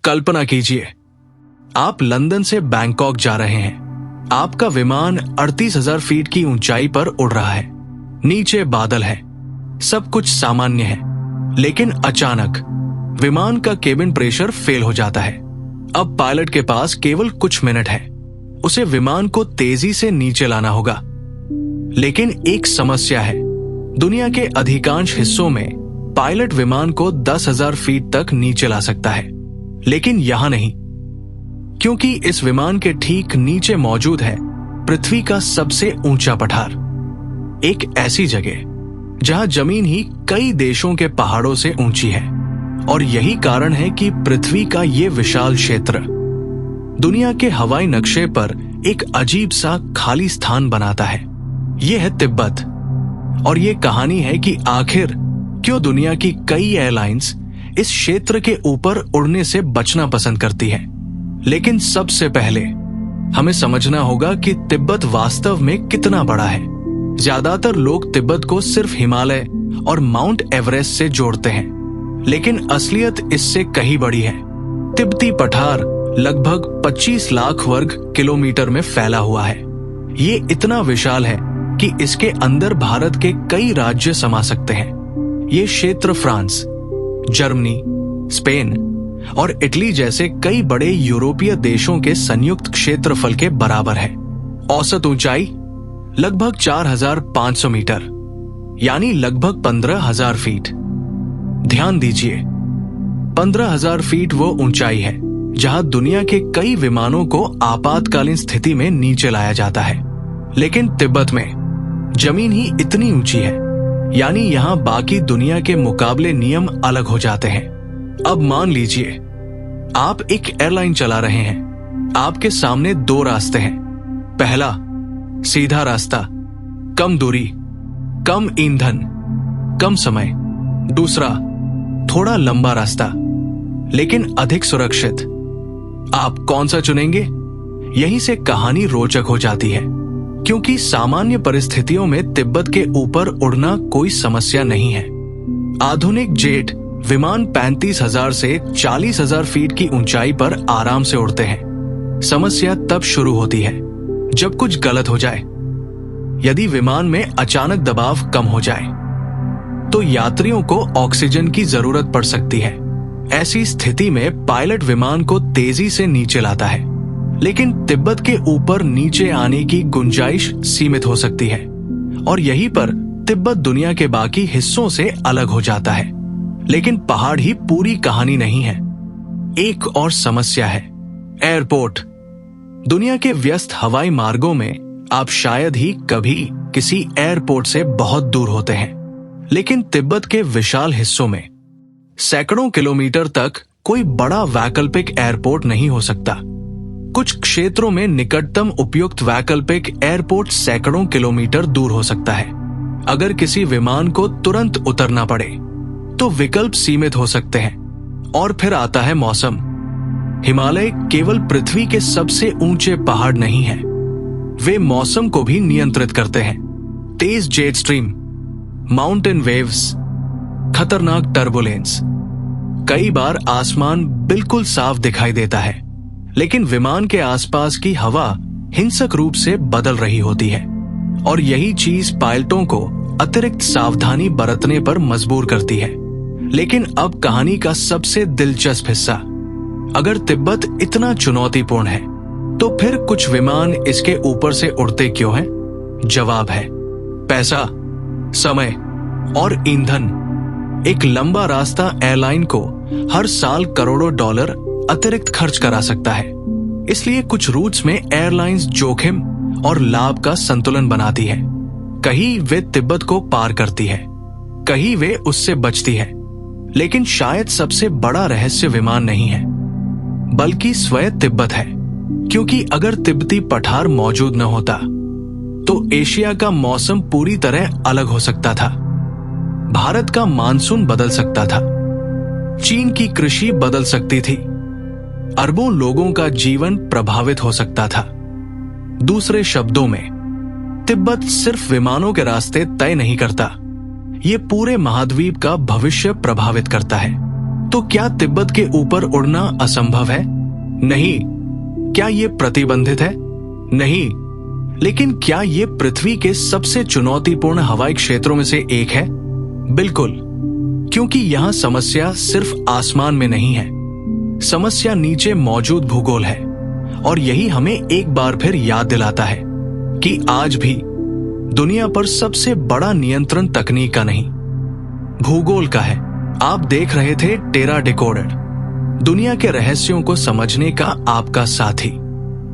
कल्पना कीजिए, आप लंदन से बैंकॉक जा रहे हैं। आपका विमान 38,000 फीट की ऊंचाई पर उड़ रहा है। नीचे बादल है, सब कुछ सामान्य है। लेकिन अचानक विमान का केबिन प्रेशर फेल हो जाता है। अब पायलट के पास केवल कुछ मिनट है। उसे विमान को तेजी से नीचे लाना होगा। लेकिन एक समस्या है, दुनिया के अधिकांश हिस्सों में पायलट विमान को 10,000 फीट तक नीचे ला सकता है, लेकिन यहां नहीं, क्योंकि इस विमान के ठीक नीचे मौजूद है पृथ्वी का सबसे ऊंचा पठार। एक ऐसी जगह जहां जमीन ही कई देशों के पहाड़ों से ऊंची है। और यही कारण है कि पृथ्वी का ये विशाल क्षेत्र दुनिया के हवाई नक्शे पर एक अजीब सा खाली स्थान बनाता है। यह है तिब्बत। और ये कहानी है कि आखिर क्यों दुनिया की कई एयरलाइंस इस क्षेत्र के ऊपर उड़ने से बचना पसंद करती है। लेकिन सबसे पहले हमें समझना होगा कि तिब्बत वास्तव में कितना बड़ा है। ज्यादातर लोग तिब्बत को सिर्फ हिमालय और माउंट एवरेस्ट से जोड़ते हैं, लेकिन असलियत इससे कहीं बड़ी है। तिब्बती पठार लगभग 25 लाख वर्ग किलोमीटर में फैला हुआ है। ये इतना विशाल है कि इसके अंदर भारत के कई राज्य समा सकते हैं। ये क्षेत्र फ्रांस, जर्मनी, स्पेन और इटली जैसे कई बड़े यूरोपीय देशों के संयुक्त क्षेत्रफल के बराबर है। औसत ऊंचाई लगभग 4,500 मीटर, यानी लगभग 15,000 फीट। ध्यान दीजिए, 15,000 फीट वो ऊंचाई है जहां दुनिया के कई विमानों को आपातकालीन स्थिति में नीचे लाया जाता है। लेकिन तिब्बत में जमीन ही इतनी ऊंची है, यानी यहां बाकी दुनिया के मुकाबले नियम अलग हो जाते हैं। अब मान लीजिए आप एक एयरलाइन चला रहे हैं। आपके सामने दो रास्ते हैं। पहला, सीधा रास्ता, कम दूरी, कम ईंधन, कम समय। दूसरा, थोड़ा लंबा रास्ता लेकिन अधिक सुरक्षित। आप कौन सा चुनेंगे? यहीं से कहानी रोचक हो जाती है, क्योंकि सामान्य परिस्थितियों में तिब्बत के ऊपर उड़ना कोई समस्या नहीं है। आधुनिक जेट विमान 35,000 से 40,000 फीट की ऊंचाई पर आराम से उड़ते हैं। समस्या तब शुरू होती है जब कुछ गलत हो जाए। यदि विमान में अचानक दबाव कम हो जाए तो यात्रियों को ऑक्सीजन की जरूरत पड़ सकती है। ऐसी स्थिति में पायलट विमान को तेजी से नीचे लाता है, लेकिन तिब्बत के ऊपर नीचे आने की गुंजाइश सीमित हो सकती है। और यहीं पर तिब्बत दुनिया के बाकी हिस्सों से अलग हो जाता है। लेकिन पहाड़ ही पूरी कहानी नहीं है। एक और समस्या है, एयरपोर्ट। दुनिया के व्यस्त हवाई मार्गों में आप शायद ही कभी किसी एयरपोर्ट से बहुत दूर होते हैं, लेकिन तिब्बत के विशाल हिस्सों में सैकड़ों किलोमीटर तक कोई बड़ा वैकल्पिक एयरपोर्ट नहीं हो सकता। कुछ क्षेत्रों में निकटतम उपयुक्त वैकल्पिक एयरपोर्ट सैकड़ों किलोमीटर दूर हो सकता है। अगर किसी विमान को तुरंत उतरना पड़े तो विकल्प सीमित हो सकते हैं। और फिर आता है मौसम। हिमालय केवल पृथ्वी के सबसे ऊंचे पहाड़ नहीं है, वे मौसम को भी नियंत्रित करते हैं। तेज जेट स्ट्रीम, माउंटेन वेव्स, खतरनाक टर्बुलेंस। कई बार आसमान बिल्कुल साफ दिखाई देता है, लेकिन विमान के आसपास की हवा हिंसक रूप से बदल रही होती है। और यही चीज पायलटों को अतिरिक्त सावधानी बरतने पर मजबूर करती है। लेकिन अब कहानी का सबसे दिलचस्प हिस्सा, अगर तिब्बत इतना चुनौतीपूर्ण है तो फिर कुछ विमान इसके ऊपर से उड़ते क्यों हैं? जवाब है पैसा, समय और ईंधन। एक लंबा रास्ता एयरलाइन को हर साल करोड़ों डॉलर अतिरिक्त खर्च करा सकता है। इसलिए कुछ रूट्स में एयरलाइंस जोखिम और लाभ का संतुलन बनाती है। कहीं वे तिब्बत को पार करती है, कहीं वे उससे बचती है। लेकिन शायद सबसे बड़ा रहस्य विमान नहीं है, बल्कि स्वयं तिब्बत है। क्योंकि अगर तिब्बती पठार मौजूद न होता तो एशिया का मौसम पूरी तरह अलग हो सकता था। भारत का मानसून बदल सकता था, चीन की कृषि बदल सकती थी, अरबों लोगों का जीवन प्रभावित हो सकता था। दूसरे शब्दों में, तिब्बत सिर्फ विमानों के रास्ते तय नहीं करता, ये पूरे महाद्वीप का भविष्य प्रभावित करता है। तो क्या तिब्बत के ऊपर उड़ना असंभव है? नहीं। क्या ये प्रतिबंधित है? नहीं। लेकिन क्या ये पृथ्वी के सबसे चुनौतीपूर्ण हवाई क्षेत्रों में से एक है? बिल्कुल, क्योंकि यहां समस्या सिर्फ आसमान में नहीं है, समस्या नीचे मौजूद भूगोल है। और यही हमें एक बार फिर याद दिलाता है कि आज भी दुनिया पर सबसे बड़ा नियंत्रण तकनीक का नहीं, भूगोल का है। आप देख रहे थे टेरा डिकोडेड, दुनिया के रहस्यों को समझने का आपका साथी।